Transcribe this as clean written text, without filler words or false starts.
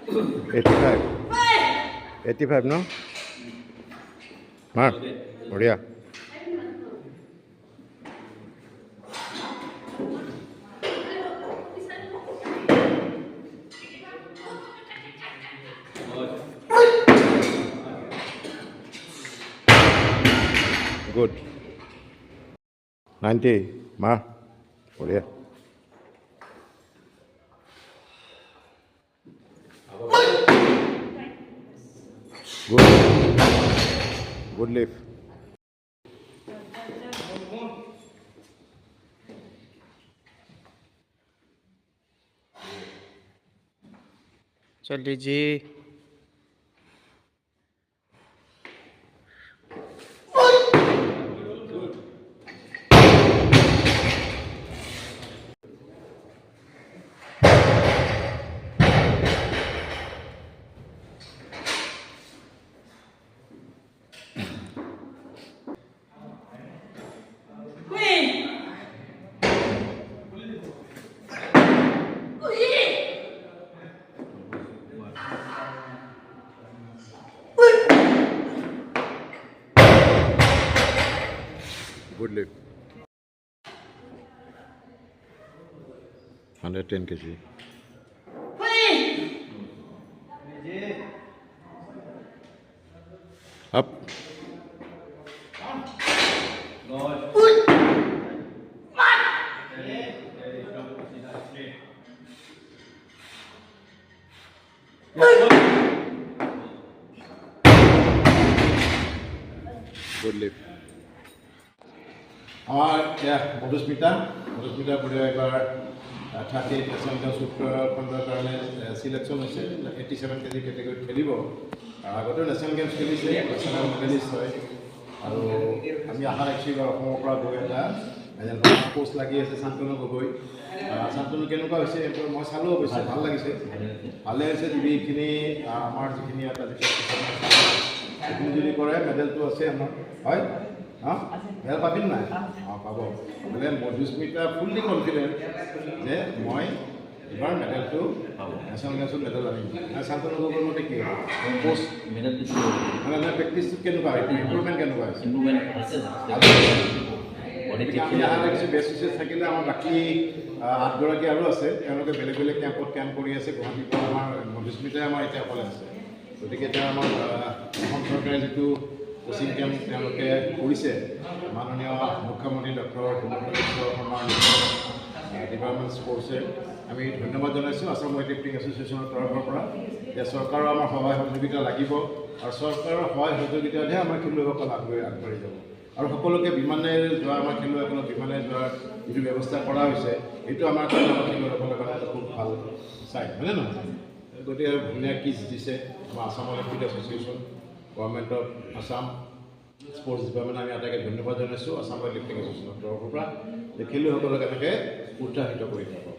85. 85, no? Mark, Maria. Good. 90, Mark, Maria. Good. Good lift. चल लीजिए Good lift. 110 kg. Up. Good lift. আমার মধুস্মিতা বুঢ়ী এবাৰ 38 ন্যাশনাল খণ্ডৰ কাৰণে চিলেকশ্যন হৈছে 87 কেজি কেটেগৰীত খেলিব। আগতেও নেশ্যনেল গেমছ খেলিছে, নেশ্যনেল মেডেলিষ্ট হয়। আৰু আমি আশা ৰাখিছোঁ এইবাৰ অসমৰ পৰা গৈ এটা পোষ্ট লাগি আছে শান্তনু গগৈ। শান্তনু কেনেকুৱা হৈছে মই চালোঁ, অৱশ্যে ভাল লাগিছে, ভালে হৈছে। যিখিনি আমাৰ যিখিনি এটা সেইখিনি যদি কৰে মেডেলটো আছে আমাৰ, হয় মেডেল পাবিম নাই? পাব। বোলে মধুস্মিতা ফুল্লি কনফিডেণ্ট যে মই এইবাৰ মেডেলটো নেশ্যনেল গেমছত মেডেল আনিম। শান্তনু গগৈৰ মতে কি হ'ব পোষ্ট মানে প্ৰেক্টিচটো কেনেকুৱা হয়, ইম্প্ৰুভমেণ্ট কেনেকুৱা হৈছে? আমি আশা ৰাখিছোঁ বেষ্ট উইচেছ থাকিলে আমাৰ বাকী 8গৰাকী আৰু আছে, তেওঁলোকে বেলেগ বেলেগ কেম্পত কেম্প কৰি আছে। গুৱাহাটীৰ পৰা আমাৰ মধুস্মিতাই আমাৰ এতিয়া অকলে আছে। গতিকে এতিয়া আমাৰ অসম চৰকাৰে যিটো কোচিং কেম্প তেওঁলোকে কৰিছে, মাননীয় মুখ্যমন্ত্ৰী ডক্টৰ হিমন্ত বিশ্ব শৰ্মাৰ ডিপাৰ্টমেণ্ট স্পৰ্টছে আমি ধন্যবাদ জনাইছোঁ আছাম ৱেইটলিফ্টিং এছ'চিয়েশ্যনৰ তৰফৰ পৰা। যে চৰকাৰৰ আমাৰ সহায় সহযোগিতা লাগিব, আৰু চৰকাৰৰ সহায় সহযোগিতাতহে আমাৰ খেলুৱৈসকল আগবাঢ়ি যাব। আৰু সকলোকে বিমানেৰে যোৱা, আমাৰ খেলুৱৈসকলক বিমানেৰে যোৱাৰ যিটো ব্যৱস্থা কৰা হৈছে, এইটো আমাৰ কাৰণে আমাৰ খেলুৱৈসকলৰ কাৰণে খুব ভাল চাই, হয়নে নহয়? গতিকে ধুনীয়া কিজ দিছে আমাৰ Assam Olympic association, government of Assam, sports department. আমি আটাইকে ধন্যবাদ জনাইছোঁ আছাম ৱেইটলিফ্টিং এছ'চিয়েশ্যনৰ তৰফৰ পৰা, যে খেলুৱৈসকলক এনেকৈ উৎসাহিত কৰি থাকক।